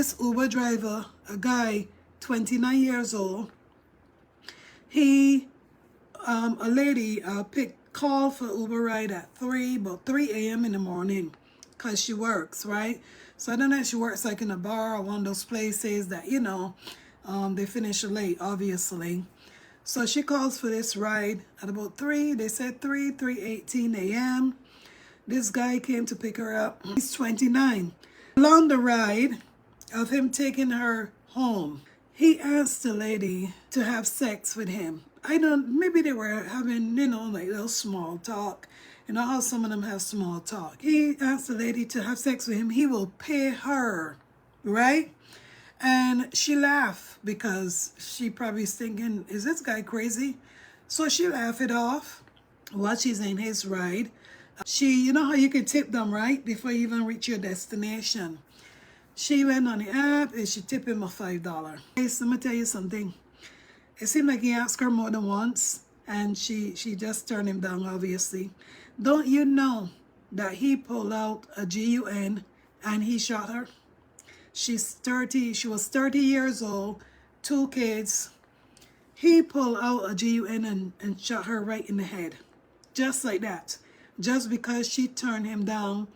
this Uber driver, a guy, 29 years old. He, a lady called for Uber ride at about 3 a.m. in the morning, because she works, right? So I don't know if she works like in a bar or one of those places that, you know, they finish late, obviously. So she calls for this ride at about 3, they said 3:18 a.m. This guy came to pick her up. He's 29. Along the ride of him taking her home, he asked the lady to have sex with him. Maybe they were having, you know, like little small talk. You know how some of them have small talk. He asked the lady to have sex with him. He will pay her, right? And she laughed because she probably is thinking, is this guy crazy? So she laughed it off while she's in his ride. You know how you can tip them, right? Before you even reach your destination. She went on the app and she tipped him a $5. Hey, so let me tell you something. It seemed like he asked her more than once, and she just turned him down, obviously. Don't you know that he pulled out a gun and he shot her? She was 30 years old, 2 kids. He pulled out a gun and shot her right in the head. Just like that. Just because she turned him down.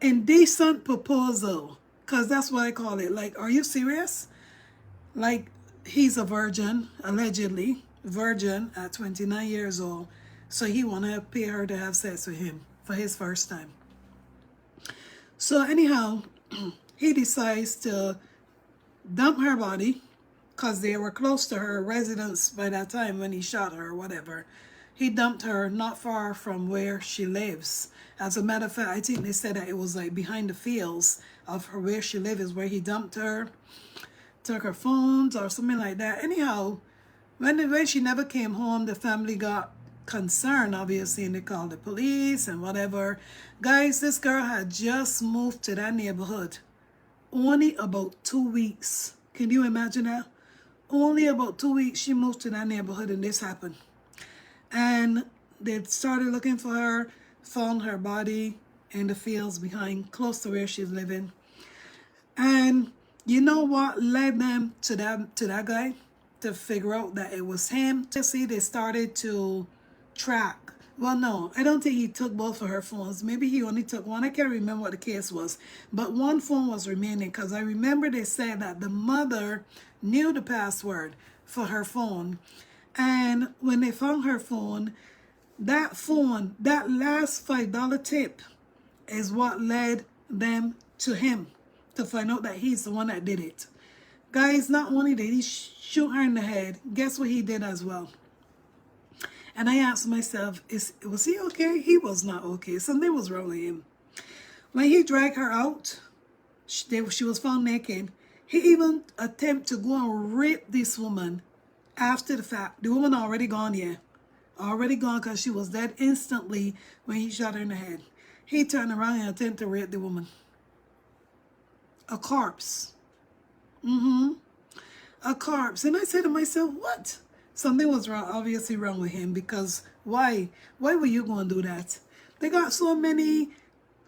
Indecent proposal. Because that's what I call it. Like, are you serious? Like, he's a virgin, allegedly. Virgin at 29 years old. So he wanted to pay her to have sex with him for his first time. So anyhow, he decides to dump her body because they were close to her residence by that time when he shot her or whatever. He dumped her not far from where she lives. As a matter of fact, I think they said that it was like behind the fields of her where she lives is where he dumped her, took her phones or something like that. Anyhow, when she never came home, the family got concerned, obviously, and they called the police and whatever. Guys, this girl had just moved to that neighborhood. Only about 2 weeks. Can you imagine that? Only about 2 weeks she moved to that neighborhood and this happened. And they started looking for her, found her body in the fields behind, close to where she's living. And you know what led them to that guy? To figure out that it was him. See, they started to track. Well, no, I don't think he took both of her phones. Maybe he only took one. I can't remember what the case was. But one phone was remaining because I remember they said that the mother knew the password for her phone. And when they found her phone, that last $5 tip is what led them to him to find out that he's the one that did it. Guys, not only did he shoot her in the head, guess what he did as well? And I asked myself, was he okay? He was not okay. Something was wrong with him. When he dragged her out, she was found naked. He even attempted to go and rape this woman after the fact. The woman already gone, yeah. Already gone because she was dead instantly when he shot her in the head. He turned around and attempted to rape the woman. A corpse. A corpse. And I said to myself, what? Something was wrong, obviously wrong with him, because why? Why were you going to do that? They got so many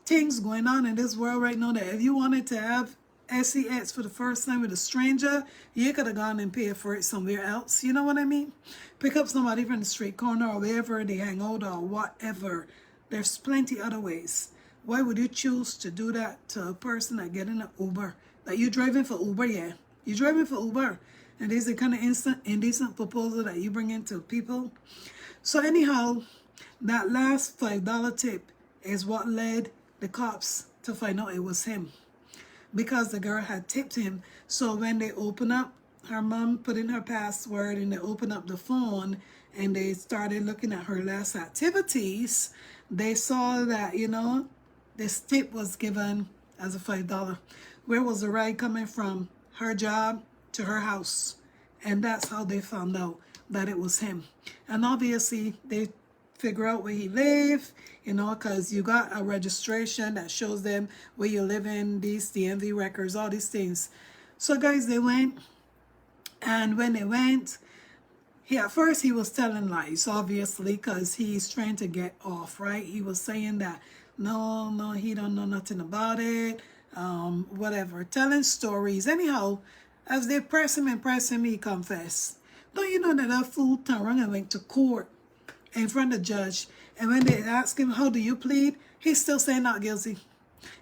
things going on in this world right now that if you wanted to have sex for the first time with a stranger, you could have gone and paid for it somewhere else. You know what I mean? Pick up somebody from the street corner or wherever they hang out or whatever. There's plenty other ways. Why would you choose to do that to a person that get in an Uber? Like, you driving for Uber, yeah. You driving for Uber. And there's the kind of indecent proposal that you bring into people. So anyhow, that last $5 tip is what led the cops to find out it was him. Because the girl had tipped him. So when they open up, her mom put in her password and they open up the phone and they started looking at her last activities, they saw that, you know, this tip was given as a $5. Where was the ride coming from? Her job to her house. And that's how they found out that it was him. And obviously they figure out where he live, you know, because you got a registration that shows them where you live in, these DMV records, all these things. So guys, they went, and when they went, at first he was telling lies, obviously, because he's trying to get off, right? He was saying that no, he don't know nothing about it. whatever, telling stories. Anyhow, as they press him, he confessed. Don't you know that fool turned around and went to court in front of the judge, and when they asked him, how do you plead, he's still saying not guilty,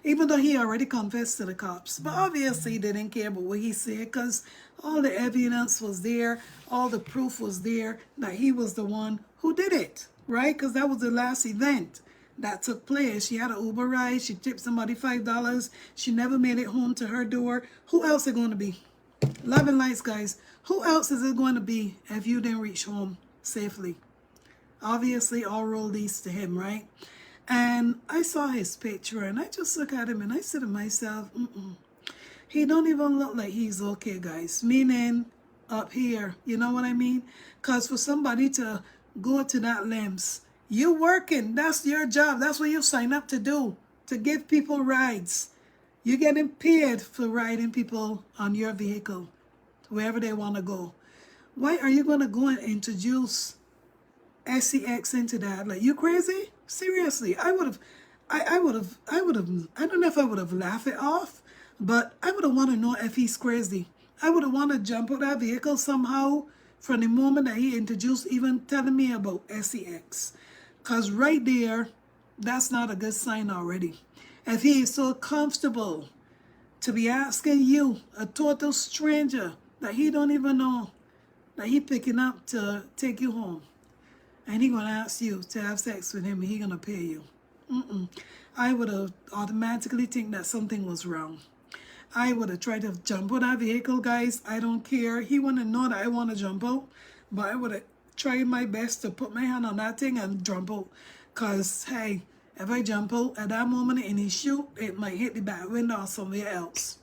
even though he already confessed to the cops. But obviously he didn't care about what he said, because all the evidence was there, all the proof was there that he was the one who did it, right? Because that was the last event that took place. She had an Uber ride, she tipped somebody $5, she never made it home to her door. Who else is going to be? Love and lights, guys. Who else is it going to be if you didn't reach home safely? Obviously, all road leads to him, right? And I saw his picture, and I just look at him, and I said to myself, he don't even look like he's okay, guys. Meaning, up here, you know what I mean? Because for somebody to go to that lengths, you working, that's your job. That's what you sign up to do, to give people rides. You're getting paid for riding people on your vehicle, wherever they want to go. Why are you going to go and introduce SEX into that? Like, you crazy? Seriously, I would have, I don't know if I would have laughed it off, but I would have want to know if he's crazy. I would have want to jump out that vehicle somehow from the moment that he introduced even telling me about SEX. Because right there, that's not a good sign already. If he is so comfortable to be asking you, a total stranger that he don't even know, that he picking up to take you home, and he gonna ask you to have sex with him, and he gonna pay you. I would have automatically think that something was wrong. I would have tried to jump out that vehicle, guys. I don't care. He wouldn't know that I want to jump out, but I would have tried my best to put my hand on that thing and jump out. Because, hey, if I jump out at that moment and he shoot, it might hit the back window or somewhere else.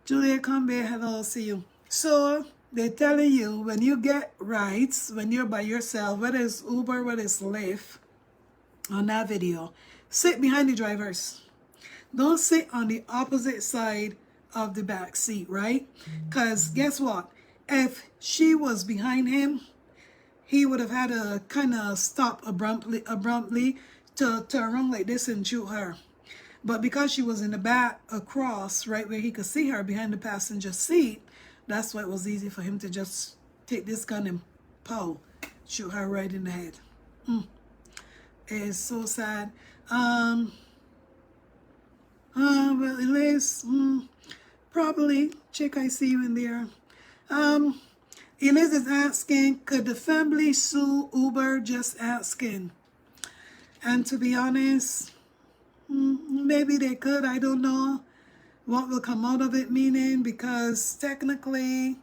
Julia, come back. Hello, see you. So, they're telling you, when you get rides, when you're by yourself, whether it's Uber, whether it's Lyft, on that video, sit behind the drivers. Don't sit on the opposite side of the back seat, right? Because guess what? If she was behind him, he would have had to kind of stop abruptly to turn around like this and shoot her. But because she was in the back across, right where he could see her behind the passenger seat, that's why it was easy for him to just take this gun and pow, shoot her right in the head. It's so sad. Well, it is probably. Chick, I see you in there. Eliz is asking, could the family sue Uber? Just asking. And to be honest, maybe they could. I don't know what will come out of it, meaning, because technically,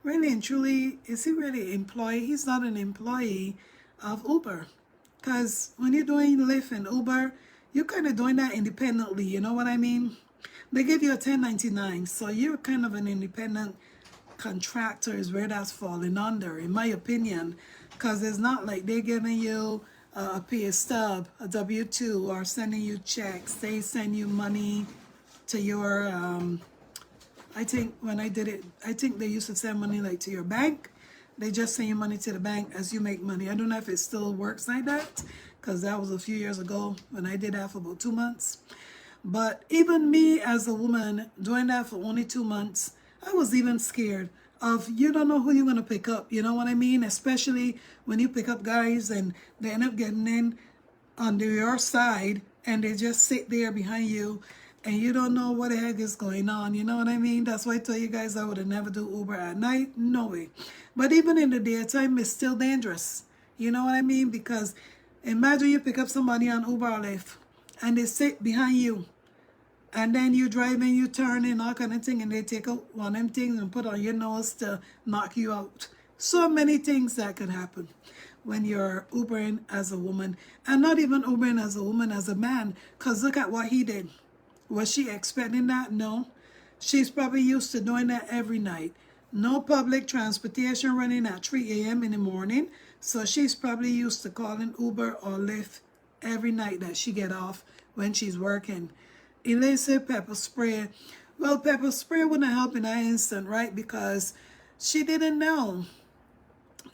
really and truly, is he really an employee? He's not an employee of Uber. Because when you're doing Lyft and Uber, you're kind of doing that independently, you know what I mean? They give you a 1099, so you're kind of an independent contractor is where that's falling under, in my opinion. Because it's not like they're giving you a pay stub, a W-2, or sending you checks. They send you money to your, I think when I did it, I think they used to send money like to your bank. They just send you money to the bank as you make money. I don't know if it still works like that, because that was a few years ago when I did that for about 2 months. But even me as a woman doing that for only 2 months, I was even scared of, you don't know who you're going to pick up. You know what I mean? Especially when you pick up guys and they end up getting in under your side and they just sit there behind you and you don't know what the heck is going on. You know what I mean? That's why I tell you guys I would have never do Uber at night. No way. But even in the daytime, it's still dangerous. You know what I mean? Because imagine you pick up somebody on Uber or Lyft and they sit behind you. And then you driving, you turn and all kind of thing, and they take out one of them things and put on your nose to knock you out. So many things that could happen when you're Ubering as a woman. And not even Ubering as a woman, as a man. Because look at what he did. Was she expecting that? No. She's probably used to doing that every night. No public transportation running at 3 a.m. in the morning. So she's probably used to calling Uber or Lyft every night that she get off when she's working. Elisa, pepper spray. Well, pepper spray wouldn't help in that instant, right? Because she didn't know.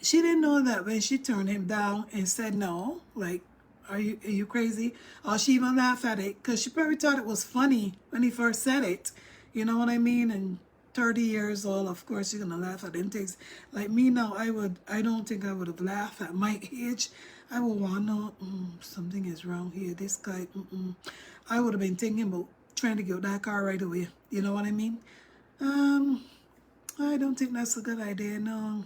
She didn't know that when she turned him down and said no, like, Are you crazy? Or she even laughed at it because she probably thought it was funny when he first said it. You know what I mean? And 30 years old, of course you're gonna laugh at it. Things like me now, I don't think I would have laughed at my age. I would want to know something is wrong here. This guy, I would have been thinking about trying to get that car right away. You know what I mean? I don't think that's a good idea. No,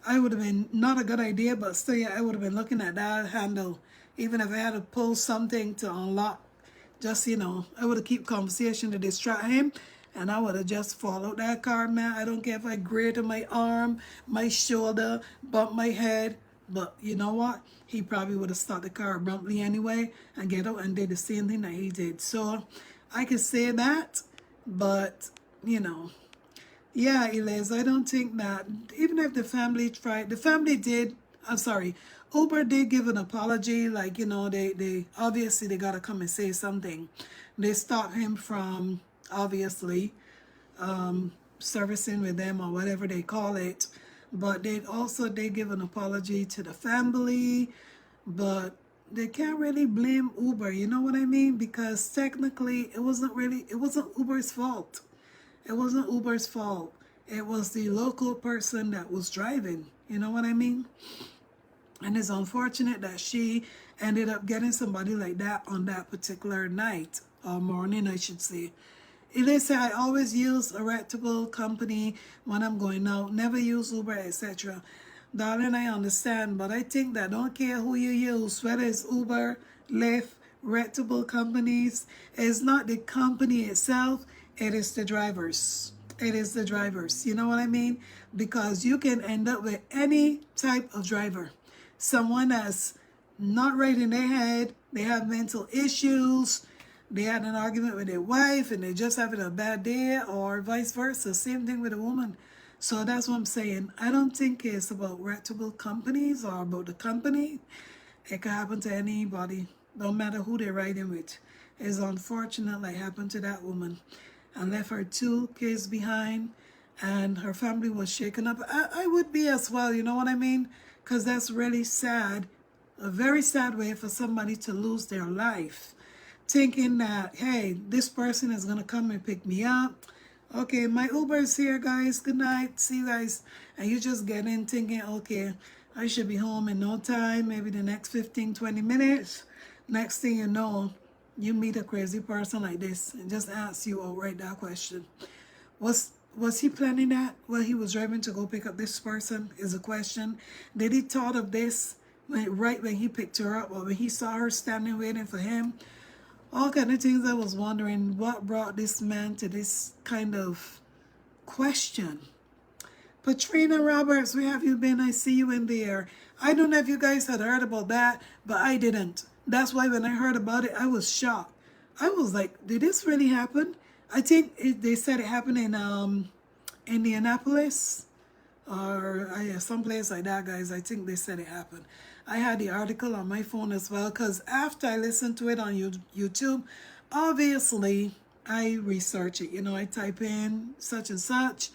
I would have been not a good idea, but still, yeah, I would have been looking at that handle, even if I had to pull something to unlock. Just, you know, I would have keep conversation to distract him, and I would have just followed that car, man. I don't care if I grated my arm, my shoulder, bumped my head, but you know what? He probably would have stopped the car abruptly anyway and get out and did the same thing that he did. So I could say that, but you know, yeah, Eliz, I don't think that even if the family tried, the family did. I'm sorry, Uber did give an apology. Like, you know, they obviously they gotta come and say something. They stopped him from obviously servicing with them or whatever they call it, but they give an apology to the family, but they can't really blame Uber, you know what I mean? Because technically it wasn't Uber's fault. It wasn't Uber's fault. It was the local person that was driving, you know what I mean? And it's unfortunate that she ended up getting somebody like that on that particular night or morning, I should say. They say I always use a reputable company when I'm going out, never use Uber, etc. Darling, I understand, but I think that don't care who you use, whether it's Uber, Lyft, reputable companies, it's not the company itself, it is the drivers. It is the drivers, you know what I mean? Because you can end up with any type of driver. Someone that's not right in their head, they have mental issues, they had an argument with their wife and they're just having a bad day, or vice versa. Same thing with a woman. So that's what I'm saying. I don't think it's about reputable companies or about the company. It can happen to anybody, no matter who they're riding with. It's unfortunate like happened to that woman, and left her 2 kids behind, and her family was shaken up. I would be as well, you know what I mean? Because that's really sad, a very sad way for somebody to lose their life. Thinking that, hey, this person is going to come and pick me up. Okay, my Uber's here, guys. Good night. See you guys. And you just get in thinking, okay, I should be home in no time, maybe the next 15, 20 minutes. Next thing you know, you meet a crazy person like this and just ask you outright that question. Was he planning that while he was driving to go pick up this person is a question. Did he thought of this right when he picked her up, or when he saw her standing waiting for him? All kind of things. I was wondering what brought this man to this kind of question. Patrina Roberts, where have you been? I see you in there. I don't know if you guys had heard about that, but I didn't. That's why when I heard about it, I was shocked. I was like, did this really happen? I think they said it happened in Indianapolis or someplace like that, guys. I think they said it happened. I had the article on my phone as well, because after I listened to it on YouTube, obviously I research it. You know, I type in such and such,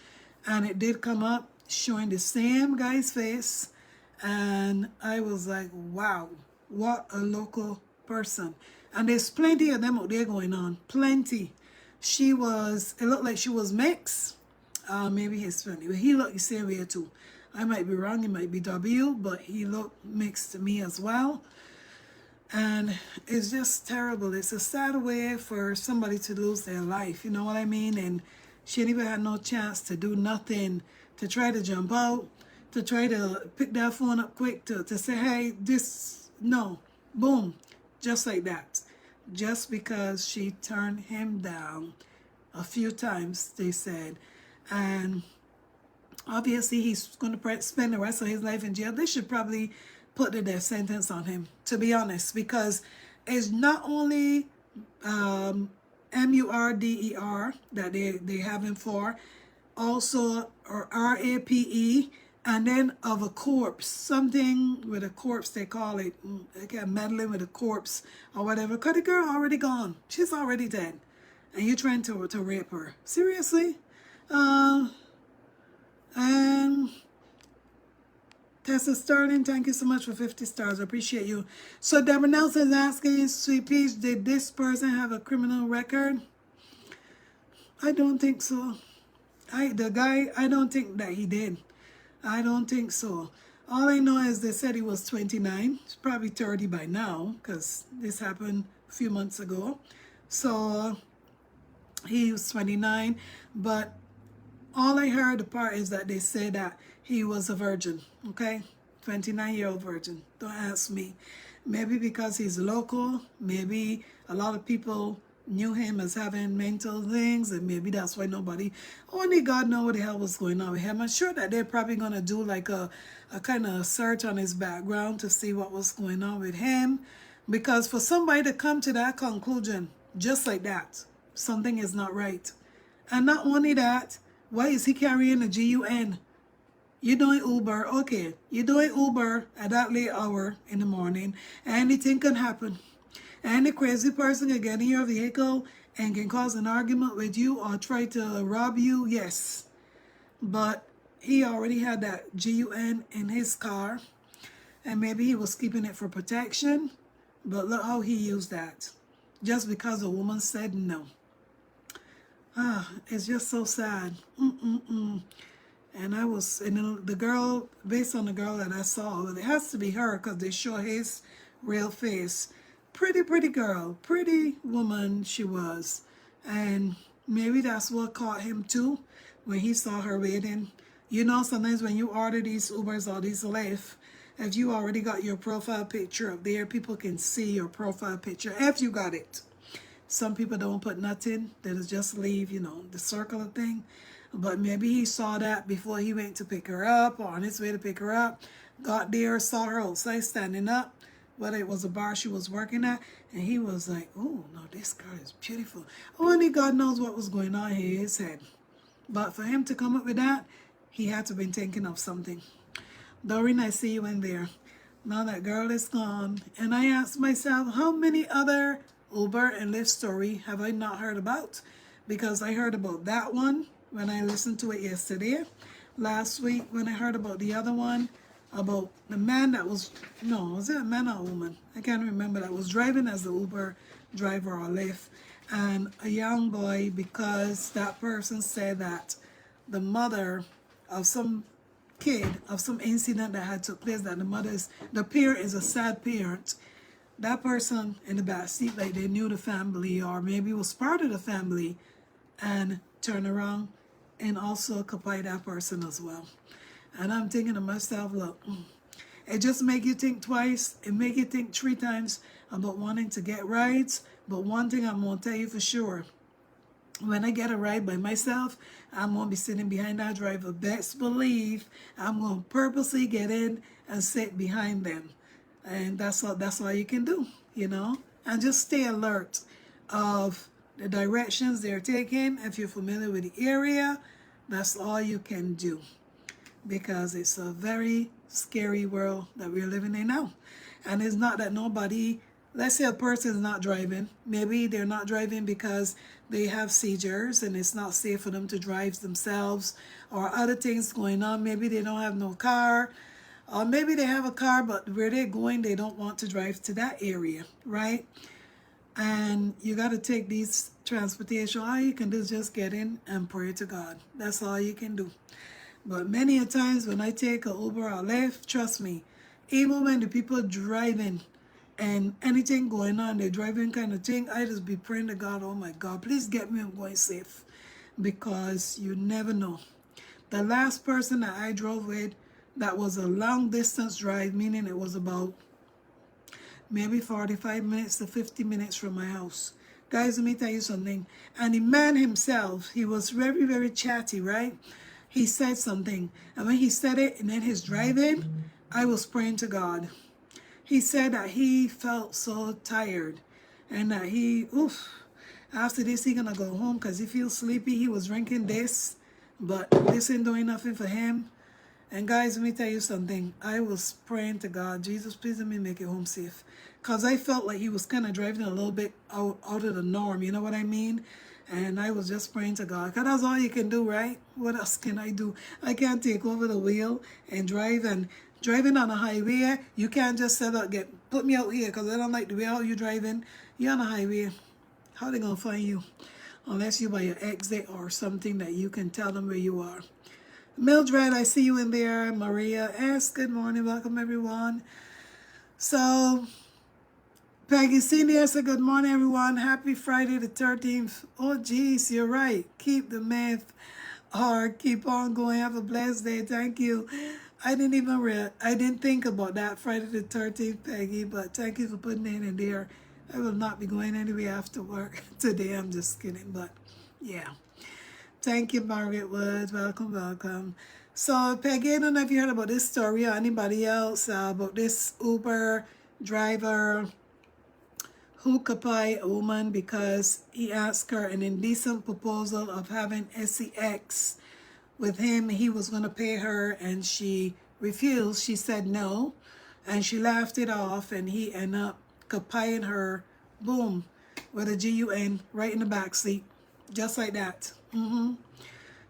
and it did come up showing the same guy's face, and I was like, wow, what a local person. And there's plenty of them out there going on, plenty. It looked like she was mixed, maybe Hispanic, but he looked the same way too. I might be wrong, it might be W, but he looked mixed to me as well. And it's just terrible. It's a sad way for somebody to lose their life, you know what I mean? And she didn't even had no chance to do nothing, to try to jump out, to try to pick that phone up quick, to say, hey, no, boom, just like that. Just because she turned him down a few times, they said. And obviously he's going to spend the rest of his life in jail. They should probably put the death sentence on him, to be honest, because it's not only murder that they have him for, also or RAPE, and then of a corpse, something with a corpse, they call it, again, meddling with a corpse or whatever, because the girl already gone, she's already dead, and you're trying to rape her. Seriously? And Tessa Sterling, thank you so much for 50 stars. I appreciate you. So Deborah Nelson is asking, Sweet Peach, did this person have a criminal record? I don't think so. I don't think that he did. I don't think so. All I know is they said he was 29. He's probably 30 by now because this happened a few months ago. So he was 29. But all I heard the part is that they said that he was a virgin. Okay? 29-year-old virgin. Don't ask me. Maybe because he's local. Maybe a lot of people knew him as having mental things, and maybe that's why only God knows what the hell was going on with him. I'm sure that they're probably going to do like a kind of search on his background to see what was going on with him, because for somebody to come to that conclusion just like that, something is not right. And not only that, why is he carrying a GUN? You're doing Uber, okay, you're doing Uber at that late hour in the morning, anything can happen. Any crazy person can get in your vehicle and can cause an argument with you or try to rob you, yes. But he already had that GUN in his car, and maybe he was keeping it for protection. But look how he used that, just because a woman said no. It's just so sad. And the girl, based on the girl that I saw, it has to be her because they show his real face. Pretty girl, pretty woman she was. And maybe that's what caught him too when he saw her waiting. You know, sometimes when you order these Ubers or these Lyft, if you already got your profile picture up there, people can see your profile picture if you got it. Some people don't put nothing, they just leave, the circular thing. But maybe he saw that before he went to pick her up or on his way to pick her up, got there, saw her outside standing up, whether it was a bar she was working at, and he was like, oh, no, this girl is beautiful. Only God knows what was going on in his head. But for him to come up with that, he had to have been thinking of something. Doreen, I see you in there. Now that girl is gone. And I asked myself, how many other Uber and Lyft story have I not heard about? Because I heard about that one when I listened to it yesterday. Last week when I heard about the other one, about the man that was it a man or a woman? I can't remember, that was driving as the Uber driver or Lyft, and a young boy, because that person said that the mother of some kid of some incident that had took place, that the parent is a sad parent. That person in the back seat, like they knew the family or maybe was part of the family, and turn around and also occupied that person as well. And I'm thinking to myself, look, it just make you think twice. It make you think 3 times about wanting to get rides. But one thing I'm going to tell you for sure, when I get a ride by myself, I'm going to be sitting behind that driver. Best believe I'm going to purposely get in and sit behind them. And that's all you can do, And just stay alert of the directions they're taking. If you're familiar with the area, that's all you can do. Because it's a very scary world that we're living in now. And it's not that nobody, let's say a person is not driving. Maybe they're not driving because they have seizures and it's not safe for them to drive themselves, or other things going on. Maybe they don't have no car, or maybe they have a car, but where they're going, they don't want to drive to that area, right? And you got to take these transportation. All you can do is just get in and pray to God. That's all you can do. But many a times when I take a Uber or Lyft, trust me, even when the people driving and anything going on, they're driving kind of thing, I just be praying to God, oh my God, please get me, I'm going safe. Because you never know. The last person that I drove with, that was a long distance drive, meaning it was about maybe 45 minutes to 50 minutes from my house. Guys, let me tell you something. And the man himself, he was very, very chatty, right? He said something, and when he said it, and then his driving, I was praying to God. He said that he felt so tired, and that after this, he gonna go home because he feels sleepy. He was drinking this, but this ain't doing nothing for him. And guys, let me tell you something. I was praying to God, Jesus, please let me make it home safe, because I felt like he was kind of driving a little bit out of the norm, you know what I mean? And I was just praying to God, because that's all you can do, right? What else can I do? I can't take over the wheel and drive and Driving on a highway, you can't just say, look, put me out here because I don't like the way how you driving. You're on a highway. How they going to find you? Unless you by your exit or something that you can tell them where you are. Mildred, I see you in there. Maria S., good morning. Welcome, everyone. So, Peggy Senior said, good morning, everyone. Happy Friday the 13th. Oh, geez, you're right. Keep the math hard. Keep on going. Have a blessed day. Thank you. I didn't think about that Friday the 13th, Peggy, but thank you for putting it in there. I will not be going anywhere after work today. I'm just kidding, but yeah. Thank you, Margaret Woods. Welcome, welcome. So, Peggy, I don't know if you heard about this story or anybody else about this Uber driver who occupied a woman because he asked her an indecent proposal of having sex with him. He was going to pay her and she refused. She said no and she laughed it off and he ended up occupying her, boom, with a GUN right in the back seat, just like that.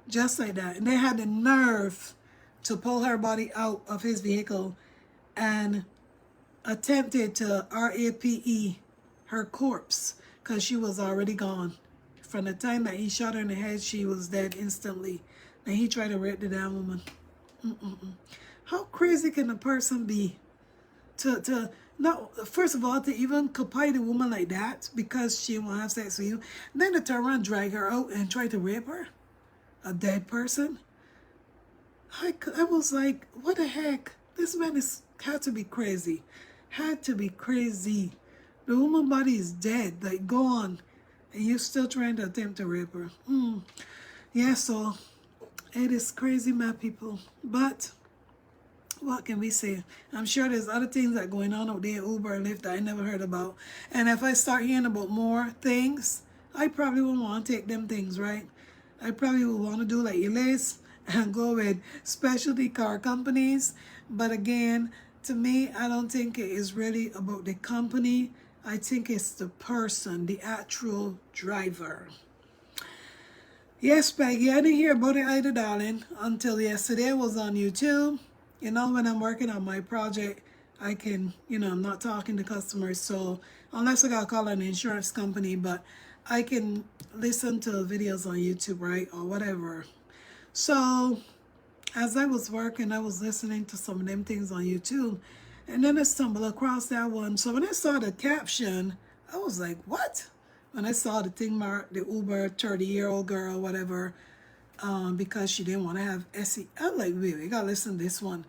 Just like that. And they had the nerve to pull her body out of his vehicle and attempted to RAPE her corpse because she was already gone. From the time that he shot her in the head, she was dead instantly. And he tried to rape the damn woman. How crazy can a person be first of all, to even occupy the woman like that because she won't have sex with you, and then to turn around, drag her out and try to rape her? A dead person? I was like, what the heck? This man had to be crazy. Had to be crazy. The woman's body is dead, like gone, and you're still trying to attempt to rape her. Yeah, so it is crazy, my people. But what can we say? I'm sure there's other things that are going on out there, Uber and Lyft, that I never heard about. And if I start hearing about more things, I probably will want to take them things, right? I probably will want to do like lled and go with specialty car companies. But again, to me, I don't think it is really about the company. I think it's the person, the actual driver. Yes, Peggy, I didn't hear about it either, darling, until yesterday. It was on YouTube. You know, when I'm working on my project, I can, I'm not talking to customers. So unless I got to call an insurance company, but I can listen to videos on YouTube, right? Or whatever. So as I was working, I was listening to some of them things on YouTube. And then I stumbled across that one. So when I saw the caption, I was like, what? When I saw the thing marked, the Uber 30-year-old girl, whatever, because she didn't want to have SE. I'm like, wait, we gotta listen to this one.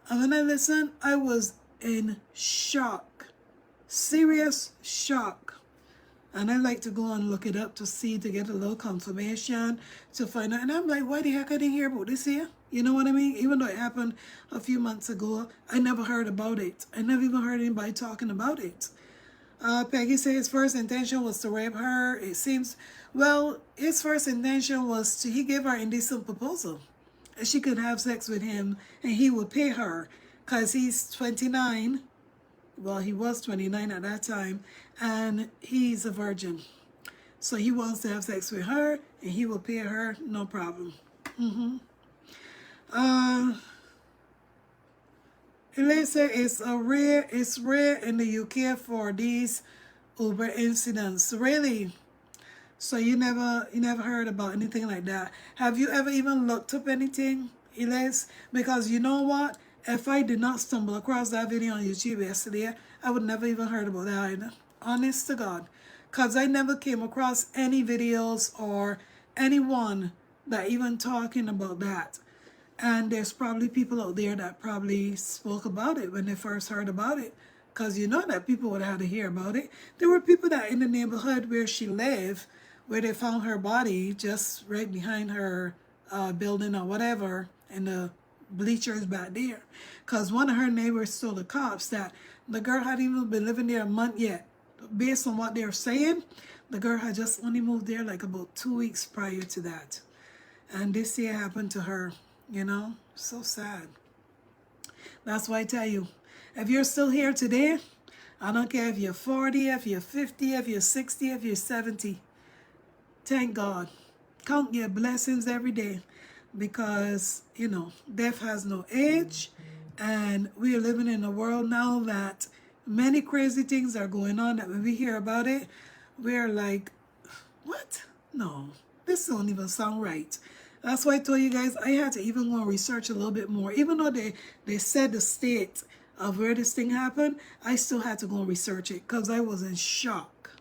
And when I listened, I was in shock. Serious shock. And I like to go and look it up to get a little confirmation, to find out. And I'm like, why the heck I didn't hear about this here? You know what I mean? Even though it happened a few months ago, I never heard about it. I never even heard anybody talking about it. Peggy said his first intention was to rape her. It seems, well, his first intention was he gave her an indecent proposal. And she could have sex with him and he would pay her because he's 29. Well, he was 29 at that time and he's a virgin. So he wants to have sex with her and he will pay her, no problem. Elisa, it's rare in the UK for these Uber incidents. Really? So you never heard about anything like that? Have you ever even looked up anything, Elise? Because you know what? If I did not stumble across that video on YouTube yesterday, I would never even heard about that either. Honest to God. Because I never came across any videos or anyone that even talking about that. And there's probably people out there that probably spoke about it when they first heard about it. Because you know that people would have to hear about it. There were people that in the neighborhood where she lived, where they found her body just right behind her building or whatever, in the bleachers back there. Because one of her neighbors told the cops that the girl hadn't even been living there a month yet. Based on what they're saying, the girl had just only moved there like about 2 weeks prior to that. And this year happened to her. You know, so sad. That's why I tell you, if you're still here today, I don't care if you're 40, if you're 50, if you're 60, if you're 70. Thank God. Count your blessings every day because, death has no age. And we are living in a world now that many crazy things are going on that when we hear about it, we're like, what? No, this don't even sound right. That's why I told you guys I had to even go and research a little bit more. Even though they said the state of where this thing happened, I still had to go and research it because I was in shock.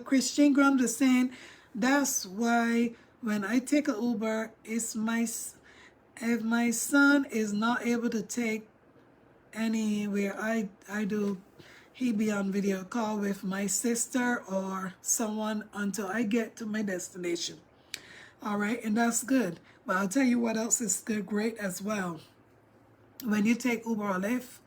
Christian Graham is saying that's why when I take an Uber, it's if my son is not able to take anywhere I do, he be on video call with my sister or someone until I get to my destination. All right, and that's good. But I'll tell you what else is good, great as well. When you take Uber or Lyft,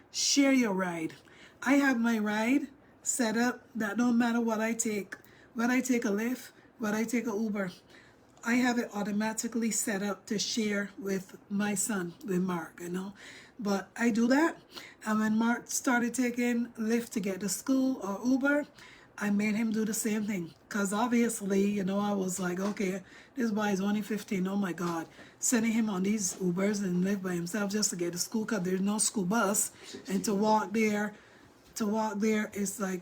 share your ride. I have my ride set up that no matter what I take, whether I take a Lyft, whether I take a Uber, I have it automatically set up to share with my son, with Mark, you know. But I do that. And when Mark started taking Lyft to get to school or Uber, I made him do the same thing. Because obviously, you know, I was like, okay, this boy is only 15. Oh my God. Sending him on these Ubers and Lyft by himself just to get to school because there's no school bus. And to walk there is like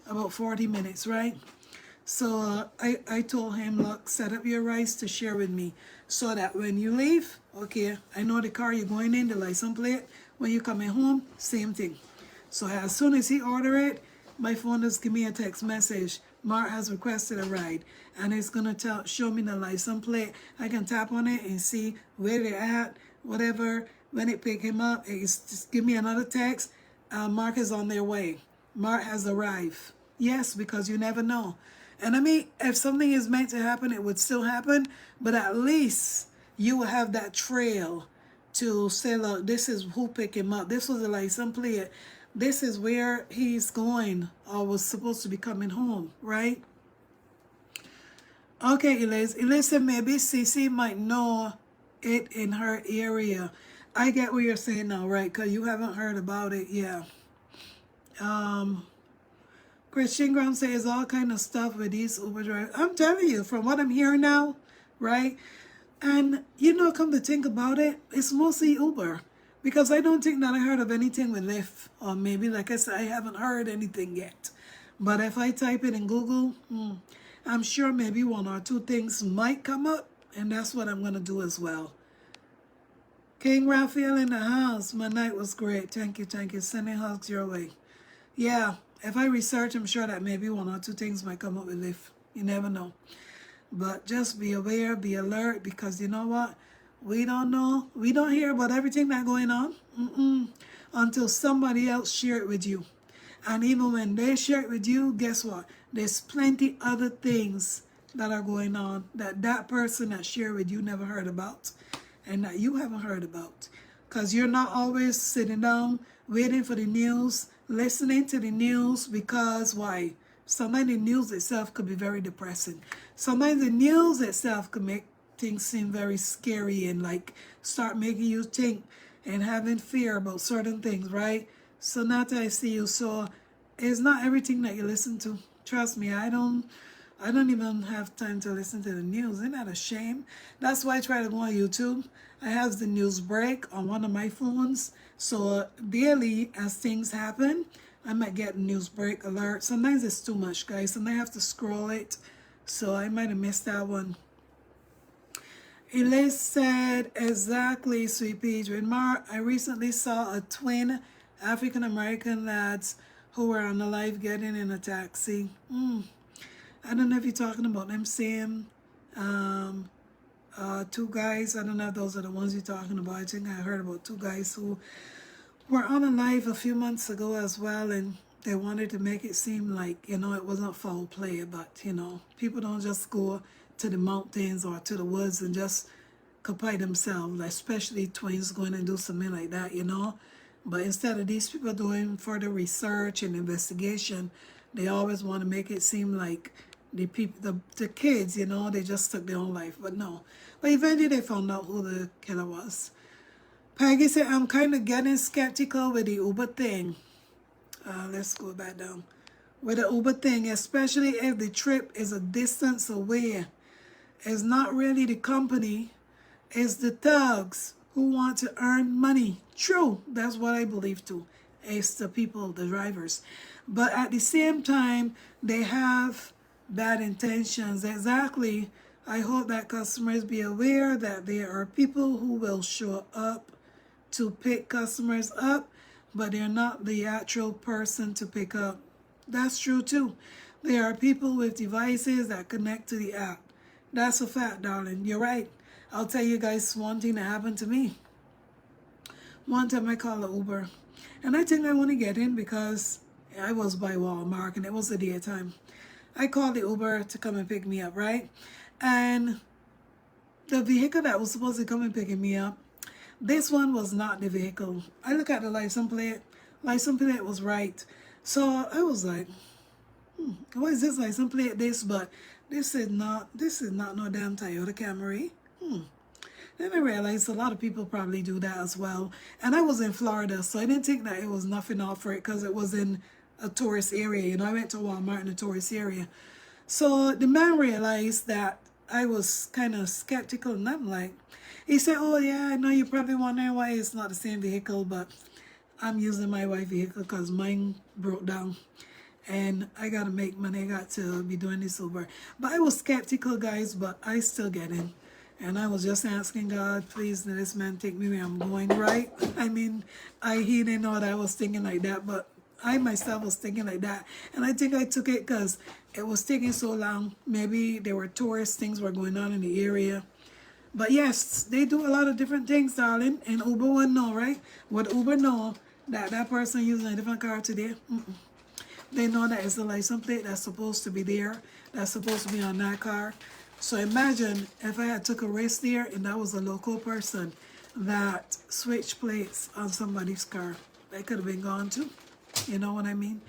about 40 minutes, right? So I told him, look, set up your rides to share with me so that when you leave, okay, I know the car you're going in, the license plate. When you're coming home, same thing. So as soon as he order it, my phone just give me a text message. Mark has requested a ride, and it's gonna show me the license plate. I can tap on it and see where they're at, whatever. When it pick him up, it's just give me another text. Mark is on their way. Mark has arrived. Yes, because you never know. And I mean, if something is meant to happen, it would still happen. But at least you will have that trail to say, look, this is who picked him up. This was a license plate. This is where he's going or was supposed to be coming home, right? Okay, Elisa, maybe Cece might know it in her area. I get what you're saying now, right? Because you haven't heard about it, yeah. Christian Graham says all kind of stuff with these Uber drivers. I'm telling you, from what I'm hearing now, right? And, you know, come to think about it, it's mostly Uber. Because I don't think that I heard of anything with Lyft. Or maybe, like I said, I haven't heard anything yet. But if I type it in Google, I'm sure maybe one or two things might come up. And that's what I'm going to do as well. King Raphael in the house. My night was great. Thank you, thank you. Sending hugs your way. Yeah. If I research, I'm sure that maybe one or two things might come up with Lyft. You never know. But just be aware, be alert, because you know what? We don't know. We don't hear about everything that's going on until somebody else share it with you. And even when they share it with you, guess what? There's plenty other things that are going on that person that shared with you never heard about and that you haven't heard about. Because you're not always sitting down waiting for the news, listening to the news, because why? Sometimes the news itself could be very depressing. Sometimes the news itself could make things seem very scary and like start making you think and having fear about certain things, right? So not that I see you. So it's not everything that you listen to. Trust me, I don't even have time to listen to the news. Isn't that a shame? That's why I try to go on YouTube. I have the news break on one of my phones. So daily, as things happen, I might get a news break alert. Sometimes it's too much, guys. Sometimes I have to scroll it. So I might have missed that one. Elise said, exactly, Sweet Peach. With Mark, I recently saw a twin African-American lads who were on the live getting in a taxi. I don't know if you're talking about them same two guys. I don't know if those are the ones you're talking about. I think I heard about two guys who were on a live a few months ago as well, and they wanted to make it seem like, you know, it wasn't foul play, but, you know, people don't just go to the mountains or to the woods and just compare themselves, especially twins going and do something like that, you know. But instead of these people doing further research and investigation, they always want to make it seem like the people, the kids, you know, they just took their own life. But no. But eventually they found out who the killer was. Peggy said, I'm kind of getting skeptical with the Uber thing. Let's go back down. With the Uber thing, especially if the trip is a distance away. It's not really the company, it's the thugs who want to earn money. True, that's what I believe too. It's the people, the drivers. But at the same time, they have bad intentions. Exactly. I hope that customers be aware that there are people who will show up to pick customers up, but they're not the actual person to pick up. That's true too. There are people with devices that connect to the app. That's a fact, darling. You're right. I'll tell you guys one thing that happened to me. One time I called an Uber, and I think I want to get in because I was by Walmart and it was the daytime. I called the Uber to come and pick me up, right? And the vehicle that was supposed to come and pick me up, this one was not the vehicle. I look at the license plate. License plate was right. So I was like, what is this license plate? But this is not no damn Toyota Camry. Then I realized a lot of people probably do that as well. And I was in Florida, so I didn't think that it was nothing off for it because it was in a tourist area. You know, I went to Walmart in a tourist area. So the man realized that I was kind of skeptical, and I'm like, he said, oh yeah, I know you're probably wondering why it's not the same vehicle, but I'm using my wife's vehicle because mine broke down. And I got to make money. I got to be doing this Uber. But I was skeptical, guys, but I still get in. And I was just asking God, please let this man take me where I'm going, right? I mean, he didn't know that I was thinking like that, but I myself was thinking like that. And I think I took it because it was taking so long. Maybe there were tourist things were going on in the area. But yes, they do a lot of different things, darling. And Uber wouldn't know, right? Would Uber know that that person using a different car today? They know that it's the license plate that's supposed to be there. That's supposed to be on that car. So imagine if I had took a risk there and that was a local person that switched plates on somebody's car. They could have been gone too. You know what I mean?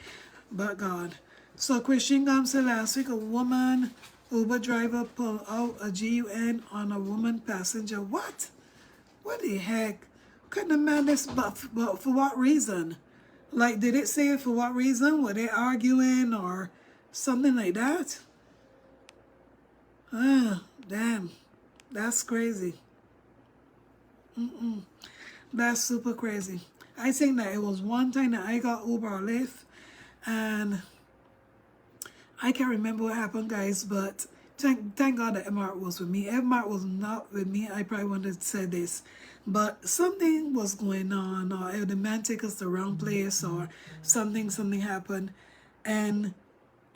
But God. So Christian Gum said last week a woman Uber driver pulled out a GUN on a woman passenger. What? What the heck? Couldn't the madness, but for what reason? Like, did it say for what reason? Were they arguing or something like that? Damn. That's crazy. That's super crazy. I think that it was one time that I got Uber or Lyft, and I can't remember what happened, guys, but thank God that Emart was with me. If Emart was not with me, I probably wouldn't have said this. But something was going on, or if the man took us the wrong place, or something happened. And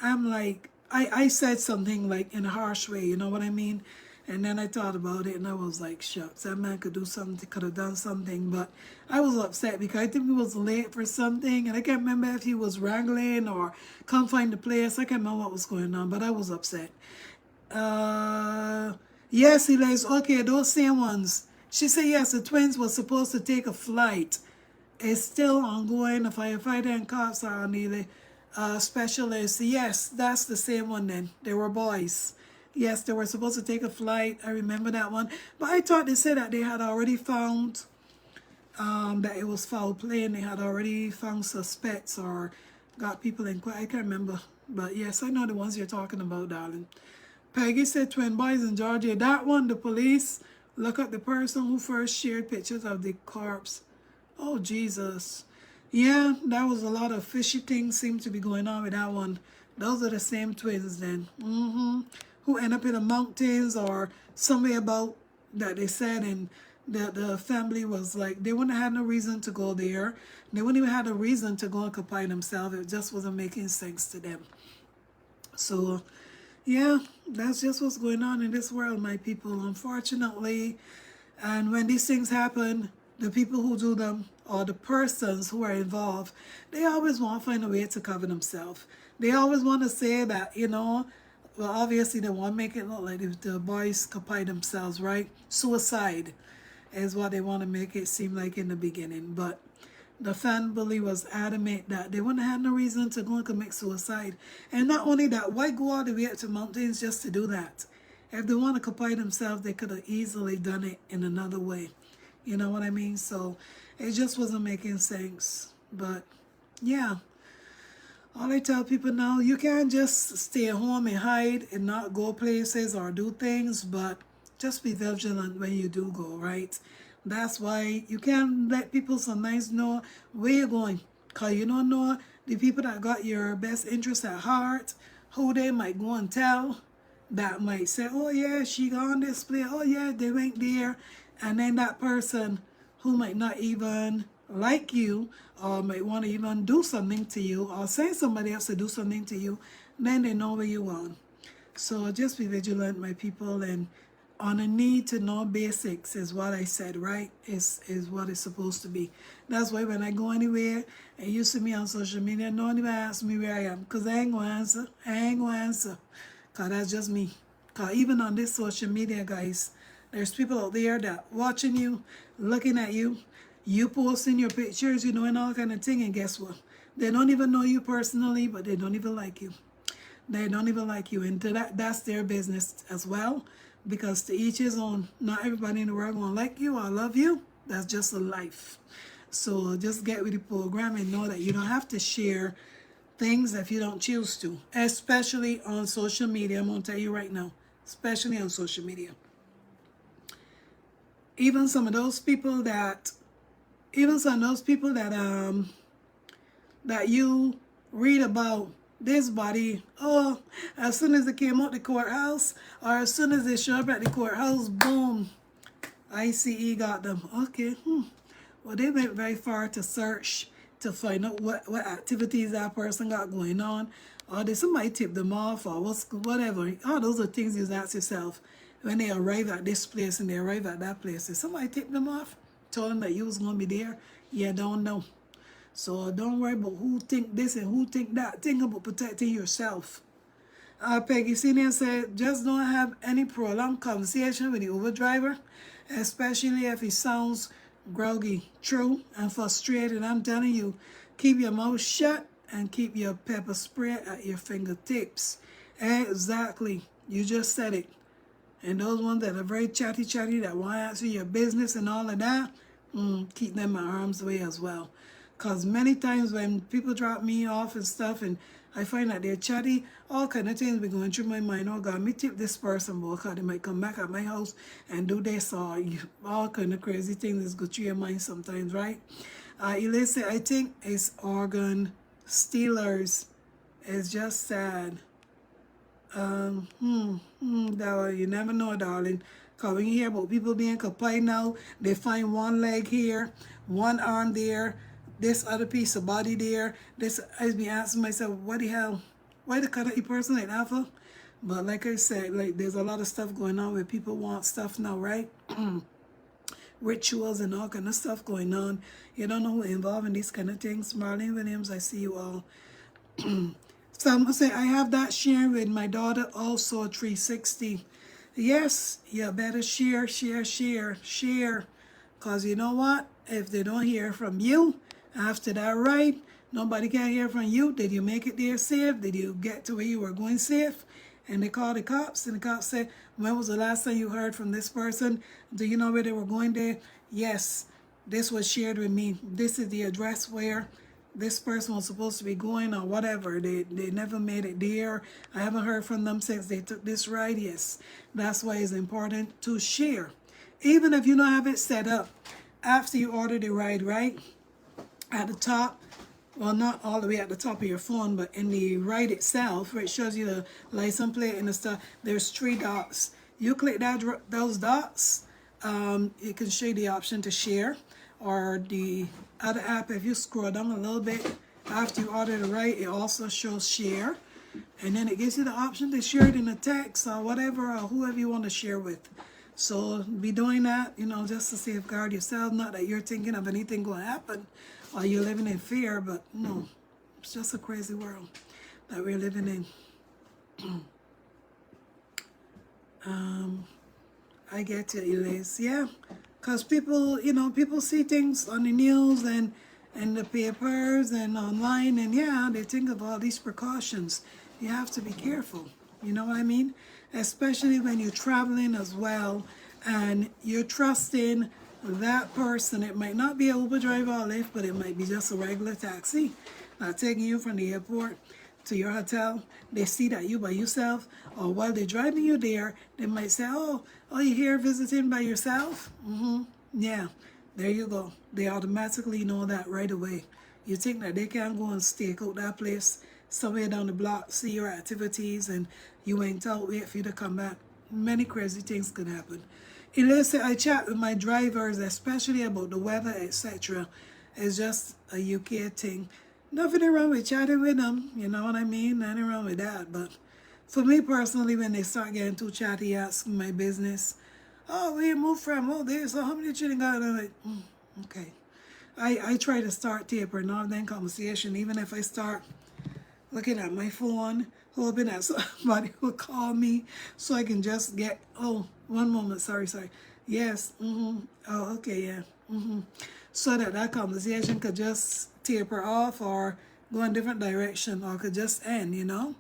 I'm like, I said something like in a harsh way, you know what I mean? And then I thought about it and I was like, shucks, that man could do something, could have done something. But I was upset because I think he was late for something. And I can't remember if he was wrangling or couldn't find the place. I can't remember what was going on, but I was upset. Yes, he lays, okay, those same ones. She said, yes, the twins were supposed to take a flight. It's still ongoing. The firefighter and cops are on the specialist. Yes, that's the same one then. They were boys. Yes, they were supposed to take a flight. I remember that one. But I thought they said that they had already found that it was foul play and they had already found suspects or got people in court. I can't remember. But yes, I know the ones you're talking about, darling. Peggy said twin boys in Georgia. That one, the police look at the person who first shared pictures of the corpse. Oh, Jesus. Yeah, that was a lot of fishy things seem to be going on with that one. Those are the same twins then. Who end up in the mountains or somewhere about that they said, and the family was like, they wouldn't have had no reason to go there. They wouldn't even have a reason to go and confine themselves. It just wasn't making sense to them. So, yeah, that's just what's going on in this world, my people, unfortunately. And when these things happen, the people who do them or the persons who are involved, they always want to find a way to cover themselves. They always want to say that, you know, well, obviously they want to make it look like if the boys confine themselves, right? Suicide is what they want to make it seem like in the beginning. But the family was adamant that they wouldn't have no reason to go and commit suicide. And not only that, why go all the way up to mountains just to do that? If they want to confine themselves, they could have easily done it in another way. You know what I mean? So it just wasn't making sense. But yeah, all I tell people now, you can't just stay at home and hide and not go places or do things, but just be vigilant when you do go, right? That's why you can't let people sometimes know where you're going. Because you don't know the people that got your best interest at heart, who they might go and tell, that might say, oh yeah, she got on display, oh yeah, they went there. And then that person who might not even like you or might want to even do something to you or send somebody else to do something to you, then they know where you are. So just be vigilant, my people, and on a need to know basics is what I said, right? Is what it's supposed to be. That's why when I go anywhere and you see me on social media, no one even ask me where I am, because I ain't going to answer. I ain't going to answer. Because that's just me. Because even on this social media, guys, there's people out there that watching you, looking at you, you posting your pictures, you know, and all kind of thing, and guess what? They don't even know you personally, but they don't even like you. They don't even like you, and that's their business as well, because to each his own. Not everybody in the world gonna like you or love you. That's just a life. So just get with the program and know that you don't have to share things if you don't choose to, especially on social media. I'm gonna tell you right now, especially on social media. Even some of those people that that you read about this body, oh, as soon as they came out the courthouse, or as soon as they show up at the courthouse, boom, ICE got them. Okay, well, they went very far to search to find out what activities that person got going on, or did somebody tip them off, or whatever. All those are things you ask yourself when they arrive at this place and they arrive at that place. Did somebody tip them off, told them that you was going to be there? You don't know. So don't worry about who think this and who think that. Think about protecting yourself. Peggy Senior said, just don't have any prolonged conversation with the Uber driver, especially if he sounds groggy, true, and frustrated. I'm telling you, keep your mouth shut and keep your pepper spray at your fingertips. Exactly. You just said it. And those ones that are very chatty, that want to answer your business and all of that, keep them at arm's way as well. Because many times when people drop me off and stuff and I find that they're chatty, all kind of things be going through my mind. Oh God, me tip this person, boy, because they might come back at my house and do this, or all kind of crazy things that go through your mind sometimes, right? Elisa, I think it's organ stealers. It's just sad. You never know, darling. Because when you hear about people being compelled now, they find one leg here, one arm there, this other piece of body there. This, I be asking myself, what the hell? Why the cut a person like that for? But like I said, like there's a lot of stuff going on where people want stuff now, right? Rituals and all kind of stuff going on. You don't know who involved in these kind of things. Marlene Williams, I see you all. So I'm going to say, I have that sharing with my daughter also, 360. Yes, you better share. Because you know what? If they don't hear from you after that ride, nobody can hear from you. Did you make it there safe? Did you get to where you were going safe? And they call the cops, and the cops say, when was the last time you heard from this person? Do you know where they were going there? Yes, this was shared with me. This is the address where this person was supposed to be going, or whatever. They never made it there. I haven't heard from them since they took this ride. Yes, that's why it's important to share. Even if you don't have it set up, after you order the ride, right? At the top, well, not all the way at the top of your phone, but in the ride itself, where it shows you the license plate and the stuff, there's 3 dots. You click those dots, it can show you the option to share. Or the other app, if you scroll down a little bit after you order the ride, it also shows share, and then it gives you the option to share it in a text or whatever, or whoever you want to share with. So be doing that, you know, just to safeguard yourself. Not that you're thinking of anything going to happen or you're living in fear, but no, it's just a crazy world that we're living in. I get you, Elise. Yeah. Because people, you know, people see things on the news and the papers and online, and yeah, they think of all these precautions. You have to be careful, you know what I mean? Especially when you're traveling as well and you're trusting that person. It might not be a Uber driver or Lyft, but it might be just a regular taxi taking you from the airport to your hotel. They see that you by yourself, or while they're driving you there, they might say, oh, you're here visiting by yourself? Yeah, there you go. They automatically know that right away. You think that they can go and stake out that place somewhere down the block, see your activities, and you ain't out, wait for you to come back. Many crazy things could happen. Illicit, I chat with my drivers, especially about the weather, etc. It's just a UK thing. Nothing wrong with chatting with them, you know what I mean? Nothing wrong with that. But for me personally, when they start getting too chatty, asking my business, oh, where you move from? Oh, there. So how many children got? I'm like, okay. I try to start tapering off that conversation, even if I start looking at my phone, hoping that somebody will call me so I can just get, oh, one moment, sorry. Yes, oh, okay, yeah, so that conversation could just taper off or go in a different direction or could just end, you know.